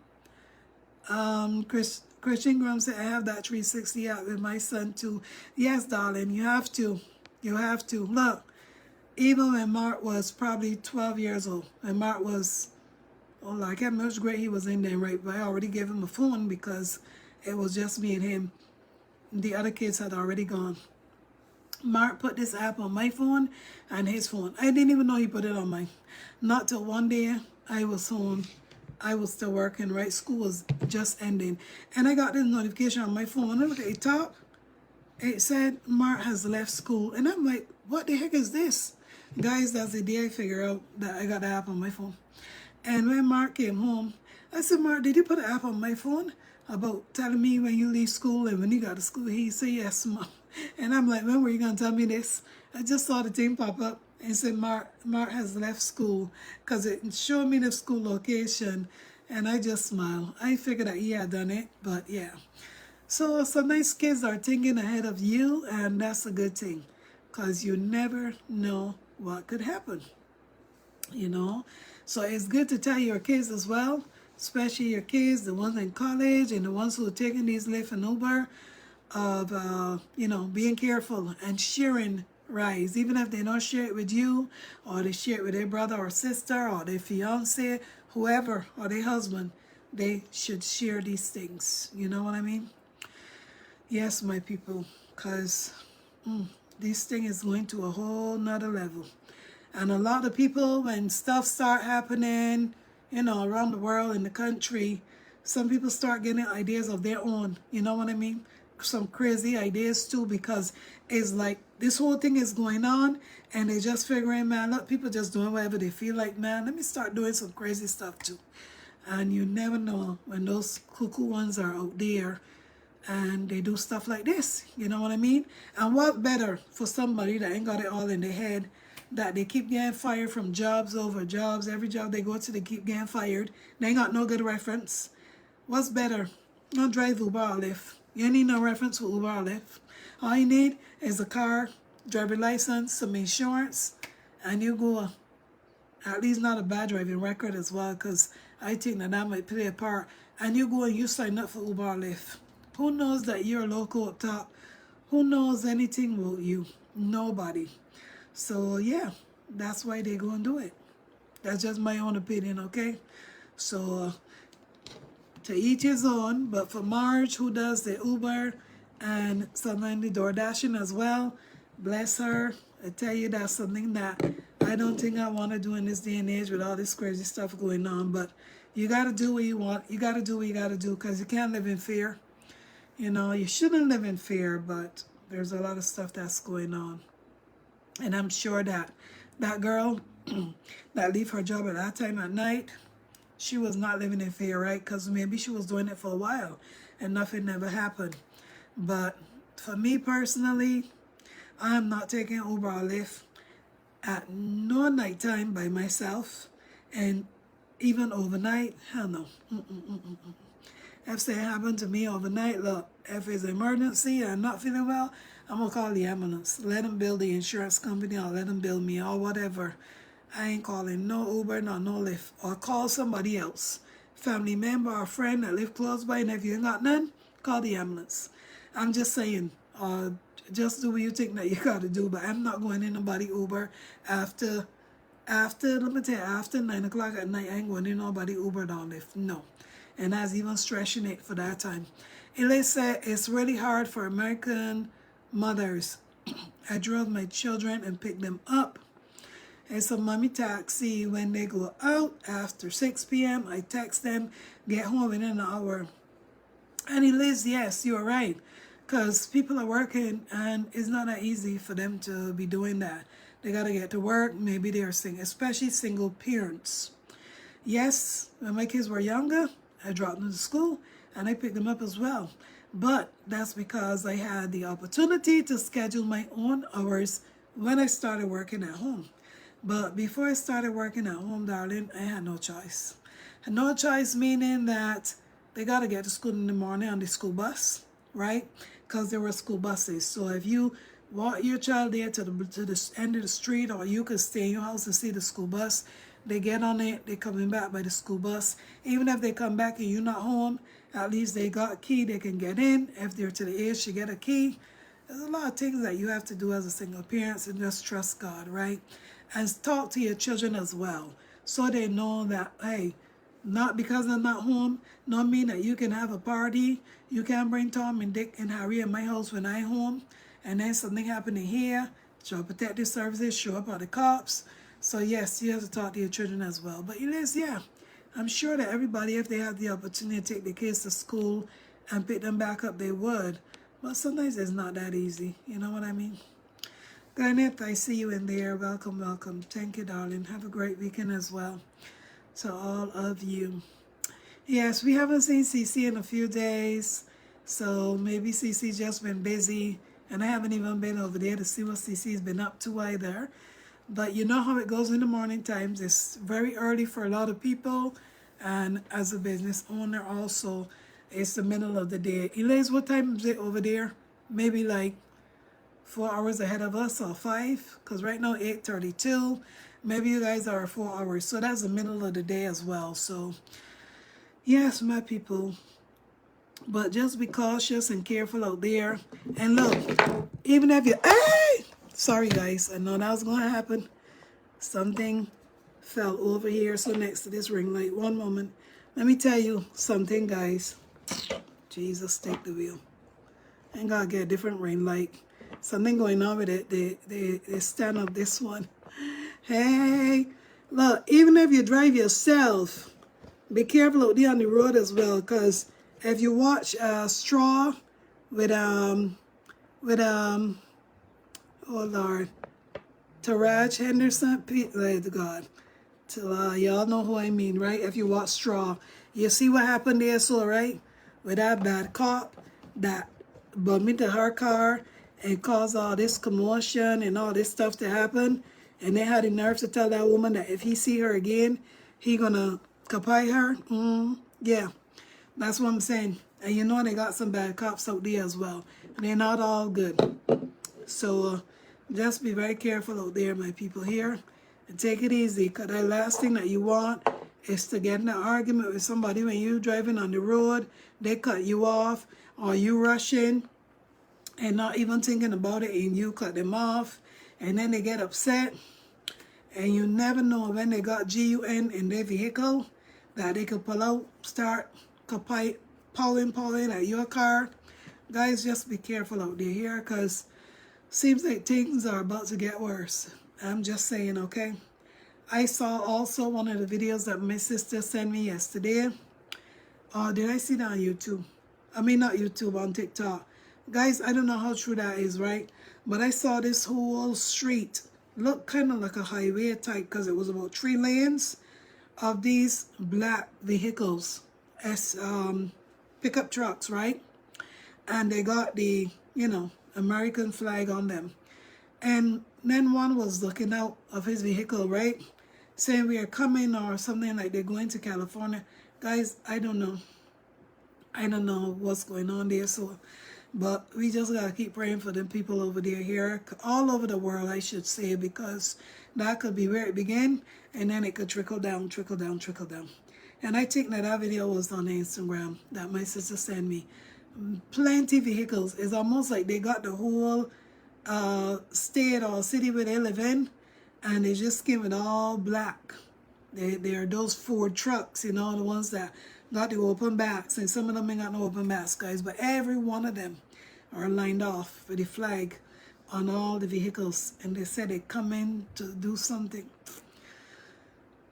Christian Graham said, I have that 360 app with my son too. Yes, darling, you have to. You have to. Look, even when Mark was probably 12 years old, and Mark was, oh, I can't remember which grade he was in then, right? But I already gave him a phone because it was just me and him. The other kids had already gone. Mark put this app on my phone and his phone. I didn't even know he put it on mine. Not till one day I was home. I was still working, right? School was just ending. And I got this notification on my phone. And I looked at the top. It said, Mark has left school. And I'm like, what the heck is this? Guys, that's the day I figured out that I got the app on my phone. And when Mark came home, I said, Mark, did you put an app on my phone about telling me when you leave school and when you got to school? He said, yes, Mom. And I'm like, when were you going to tell me this? I just saw the thing pop up and said, Mark has left school because it showed me the school location. And I just smiled. I figured that he had done it, but yeah. So some nice kids are thinking ahead of you, and that's a good thing because you never know what could happen, you know. So it's good to tell your kids as well, especially your kids, the ones in college and the ones who are taking these Lyft and Uber, of, you know, being careful and sharing rides, even if they don't share it with you or they share it with their brother or sister or their fiance, whoever, or their husband, they should share these things. You know what I mean? Yes, my people, because this thing is going to a whole nother level. And a lot of people, when stuff start happening, you know, around the world, in the country, some people start getting ideas of their own. You know what I mean? Some crazy ideas too, because it's like this whole thing is going on and they just figuring, man, look, people just doing whatever they feel like, man, let me start doing some crazy stuff too. And you never know when those cuckoo ones are out there and they do stuff like this. You know what I mean? And what better for somebody that ain't got it all in their head, that they keep getting fired from jobs over jobs. Every job they go to, they keep getting fired. They ain't got no good reference. What's better? Don't drive Uber or Lyft. You need no reference for Uber or Lyft. All you need is a car, driver license, some insurance, and you go. At least not a bad driving record as well, because I think that might play a part. And you go and you sign up for Uber or Lyft. Who knows that you're local up top? Who knows anything about you? Nobody. So yeah, that's why they go and do it. That's just my own opinion, okay? So to each his own, but for Marge, who does the Uber and sometimes the DoorDashing as well, bless her. I tell you, that's something that I don't think I want to do in this day and age with all this crazy stuff going on. But you got to do what you want. You got to do what you got to do, because you can't live in fear. You know, you shouldn't live in fear, but there's a lot of stuff that's going on. And I'm sure that that girl that leave her job at that time at night, she was not living in fear, right? Because maybe she was doing it for a while and nothing never happened. But for me personally, I'm not taking Uber or Lyft at no nighttime by myself. And even overnight, hell no. If something happened to me overnight, look, if it's an emergency and I'm not feeling well, I'm going to call the ambulance. Let them bill the insurance company or let them bill me or whatever. I ain't calling no Uber, no Lyft. Or call somebody else. Family member or friend that live close by, and if you ain't got none, call the ambulance. I'm just saying, just do what you think that you got to do, but I'm not going in nobody Uber after, let me tell you, after 9 o'clock at night, I ain't going in nobody Uber or Lyft. No. And I was even stretching it for that time. Ele said it's really hard for American mothers I drove my children and picked them up. It's a mommy taxi. When they go out after 6 p.m., I text them, get home in an hour. And he lives, yes, you're right. Because people are working and it's not that easy for them to be doing that. They got to get to work. Maybe they're single, especially single parents. Yes, when my kids were younger, I dropped them to school and I picked them up as well. But that's because I had the opportunity to schedule my own hours when I started working at home. But before I started working at home, darling, I had no choice. No choice meaning that they got to get to school in the morning on the school bus, right? Because there were school buses. So if you walk your child there to the end of the street, or you could stay in your house and see the school bus, they get on it, they're coming back by the school bus. Even if they come back and you're not home, at least they got a key, they can get in. If they're to the age to get a key. There's a lot of things that you have to do as a single parent, and just trust God, right? And talk to your children as well, so they know that, hey, not because I'm not home, don't mean that you can have a party. You can bring Tom and Dick and Harry in my house when I'm home, and then something happening here, Child Protective Services show up at the cops. So yes, you have to talk to your children as well. But it is, yeah, I'm sure that everybody, if they have the opportunity to take the kids to school and pick them back up, they would. But sometimes it's not that easy. You know what I mean? Garnet, I see you in there. Welcome, welcome. Thank you, darling. Have a great weekend as well to all of you. Yes, we haven't seen Cece in a few days, so maybe Cece's just been busy, and I haven't even been over there to see what Cece's been up to either. But you know how it goes in the morning times. It's very early for a lot of people, and as a business owner also, it's the middle of the day. Elise, what time is it over there? Maybe like 4 hours ahead of us, or 5, because right now 8:32. Maybe you guys are 4 hours, so that's the middle of the day as well. So yes, my people, but just be cautious and careful out there. And look, even if you, hey, sorry guys, I know that was gonna happen. Something fell over here, so next to this ring light. One moment, let me tell you something, guys. Jesus, take the wheel. I gotta get a different ring light. Something going on with it. They stand up this one. Hey, look, even if you drive yourself, be careful out there on the road as well, because if you watch Straw with oh Lord, Taraj Henderson, God, y'all know who I mean, right? If you watch Straw, you see what happened there, so right, with that bad cop that bumped into her car and caused all this commotion and all this stuff to happen, and they had the nerve to tell that woman that if he see her again, he gonna kapite her. Yeah, that's what I'm saying. And you know they got some bad cops out there as well. They're not all good. So just be very careful out there, my people here. And take it easy, because the last thing that you want is to get in an argument with somebody when you're driving on the road. They cut you off, or you rushing and not even thinking about it, and you cut them off, and then they get upset, and you never know when they got GUN in their vehicle that they could pull out, start pulling at your car. Guys, just be careful out there here, because seems like things are about to get worse. I'm just saying, okay? I saw also one of the videos that my sister sent me yesterday. Oh, did I see that on YouTube? I mean, not YouTube, on TikTok. Guys, I don't know how true that is, right? But I saw this whole street look kind of like a highway type, because it was about 3 lanes of these black vehicles as pickup trucks, right? And they got the, American flag on them. And then one was looking out of his vehicle, right? Saying we are coming, or something like they're going to California. Guys, I don't know. I don't know what's going on there. So, but we just got to keep praying for them people over there, here, all over the world, I should say, because that could be where it began, and then it could trickle down, trickle down, trickle down. And I think that video was on Instagram that my sister sent me. Plenty vehicles. It's almost like they got the whole state or city where they live in, and they just give it all black. They are those Ford trucks, the ones that got the open backs, and some of them ain't got no open backs, guys, but every one of them are lined off with the flag on all the vehicles, and they said they come in to do something.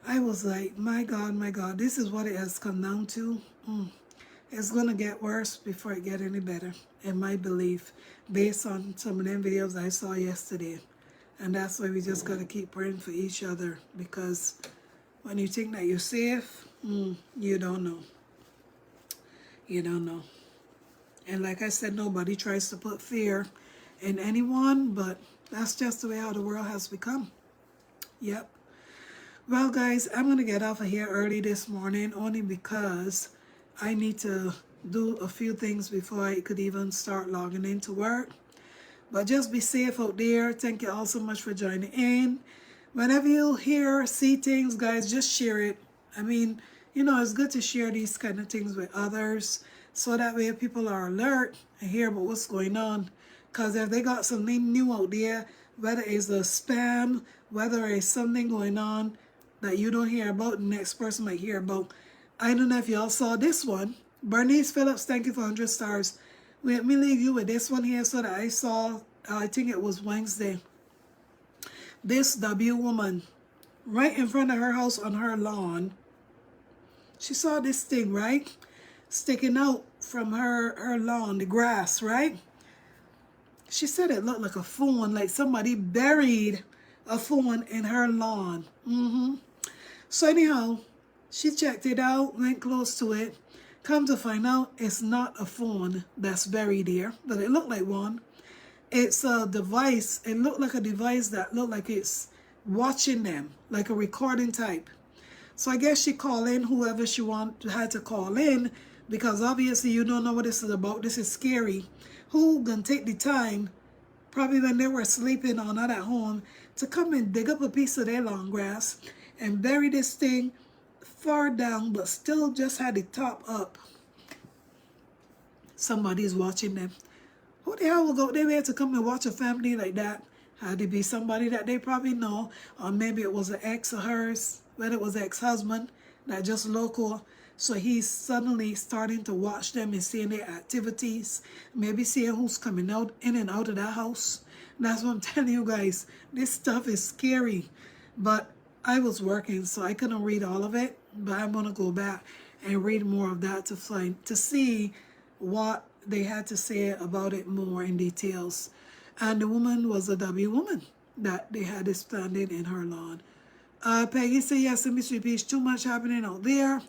I was like, my God, this is what it has come down to. It's gonna get worse before it get any better, in my belief, based on some of them videos I saw yesterday. And that's why we just gotta keep praying for each other, because when you think that you're safe, you don't know. You don't know. And like I said, nobody tries to put fear in anyone, but that's just the way how the world has become. Yep. Well, guys, I'm going to get off of here early this morning only because I need to do a few things before I could even start logging into work. But just be safe out there. Thank you all so much for joining in. Whenever you hear, see things, guys, just share it. I mean, you know, it's good to share these kind of things with others, so that way people are alert and hear about what's going on. Because if they got something new out there, whether it's a spam, whether it's something going on that you don't hear about, the next person might hear about. I don't know if y'all saw this one. Bernice Phillips, thank you for 100 stars. Let me leave you with this one here so that I saw, I think it was Wednesday. This W woman, right in front of her house on her lawn, she saw this thing, right? Sticking out from her lawn, the grass, right? She said it looked like a phone, like somebody buried a phone in her lawn. So anyhow, she checked it out, went close to it. Come to find out, it's not a phone that's buried there, but it looked like one. It's a device. It looked like a device that looked like it's watching them, like a recording type. So I guess she called in whoever she had to call in, because obviously you don't know what this is about. This is scary. Who gonna take the time, probably when they were sleeping or not at home, to come and dig up a piece of their lawn grass and bury this thing far down, but still just had the top up? Somebody's watching them. Who the hell will go there to come and watch a family like that? Had to be somebody that they probably know, or maybe it was an ex of hers, whether it was ex-husband, that just local. So he's suddenly starting to watch them and seeing their activities, maybe seeing who's coming out in and out of that house. That's what I'm telling you guys. This stuff is scary. But I was working, so I couldn't read all of it. But I'm gonna go back and read more of that to see what they had to say about it more in details. And the woman was a W woman that they had it standing in her lawn. Peggy said, yes, Miss Peach, too much happening out there.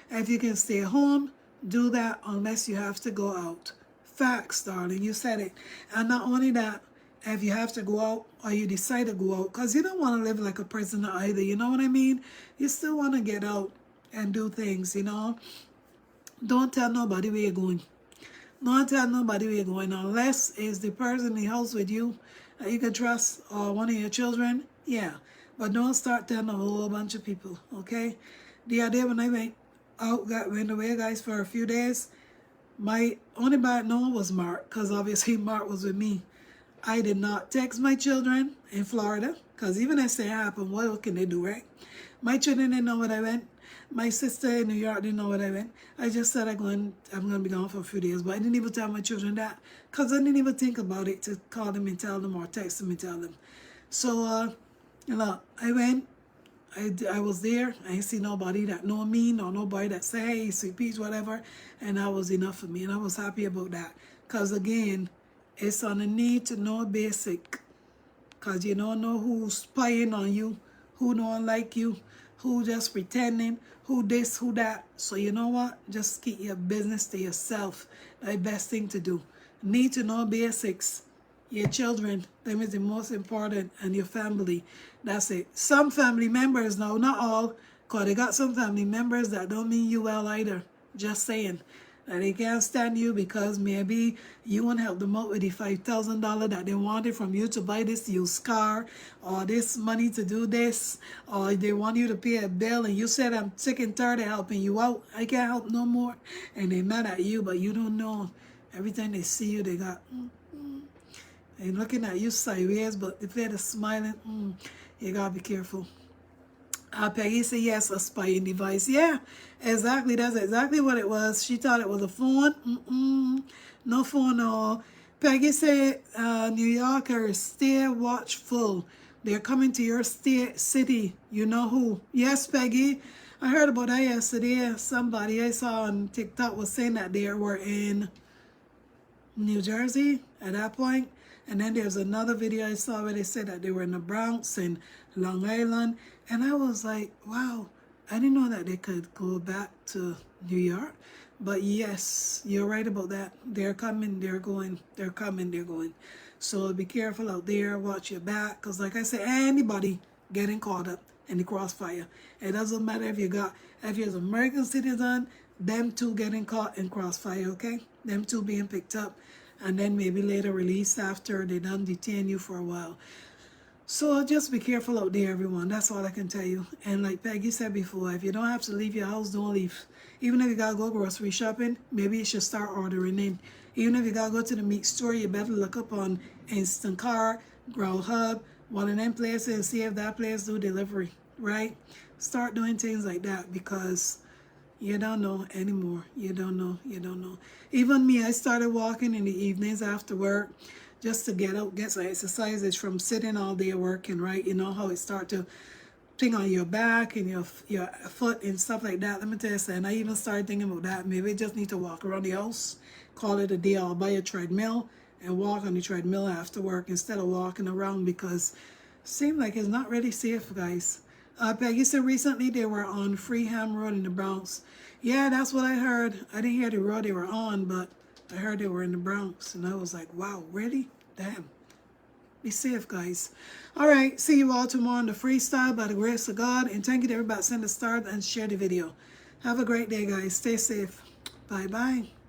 If you can stay home, do that unless you have to go out. Facts, darling, you said it. And not only that, if you have to go out or you decide to go out, because you don't want to live like a prisoner either, you know what I mean? You still want to get out and do things, you know? Don't tell nobody where you're going. Don't tell nobody where you're going unless it's the person in the house with you that you can trust, or one of your children. Yeah, but don't start telling a whole bunch of people, okay? The other day when I went away, guys, for a few days, my only bad no was Mark, because obviously Mark was with me. I did not text my children in Florida, because even if it happened, what can they do, right? My children didn't know what I went. My sister in New York didn't know what I went. I just said I'm going to be gone for a few days, but I didn't even tell my children that, because I didn't even think about it to call them and tell them, or text them and tell them. So, you know, I went. I was there. I ain't see nobody that know me, nor nobody that say, hey, sweet peach, whatever. And that was enough for me. And I was happy about that. Because, again, it's on the need to know basic. Because you don't know who's spying on you, who don't like you, who just pretending, who this, who that. So you know what? Just keep your business to yourself. That's the best thing to do. Need to know basics. Your children, them is the most important, and your family. That's it. Some family members, now, not all, because they got some family members that don't mean you well either. Just saying. That they can't stand you because maybe you won't help them out with the $5,000 that they wanted from you to buy this used car, or this money to do this, or they want you to pay a bill and you said, I'm sick and tired of helping you out. I can't help no more. And they're mad at you, but you don't know. Every time they see you, they got... They're looking at you sideways, but if they're smiling, you gotta be careful. Peggy said, yes, a spying device. Yeah, exactly. That's exactly what it was. She thought it was a phone. No phone, no. Peggy said, New Yorkers, stay watchful. They're coming to your state, city. You know who. Yes, Peggy. I heard about that yesterday. Somebody I saw on TikTok was saying that they were in New Jersey at that point. And then there's another video I saw where they said that they were in the Bronx and Long Island. And I was like, wow, I didn't know that they could go back to New York. But yes, you're right about that. They're coming, they're going, they're coming, they're going. So be careful out there, watch your back. Because like I said, anybody getting caught up in the crossfire. It doesn't matter if you're an American citizen, them two getting caught in crossfire, okay? Them two being picked up and then maybe later released after they done detain you for a while. So just be careful out there, everyone. That's all I can tell you. And like Peggy said before, if you don't have to leave your house, don't leave. Even if you gotta go grocery shopping, maybe you should start ordering in. Even if you gotta go to the meat store, you better look up on Instant Car, Ground Hub, one of them places, and see if that place do delivery, right? Start doing things like that because you don't know anymore. You don't know. You don't know. Even me, I started walking in the evenings after work just to get out, get some exercises from sitting all day working, right? You know how it start to thing on your back and your foot and stuff like that. Let me tell you something. I even started thinking about that. Maybe I just need to walk around the house, call it a day. I'll buy a treadmill and walk on the treadmill after work instead of walking around because it seems like it's not really safe, guys. Peggy said recently they were on Freeham Road in the Bronx. Yeah, that's what I heard. I didn't hear the road they were on, but I heard they were in the Bronx. And I was like, wow, really? Damn. Be safe, guys. All right, see you all tomorrow on the freestyle by the grace of God. And thank you to everybody that sent a star and share the video. Have a great day, guys. Stay safe. Bye-bye.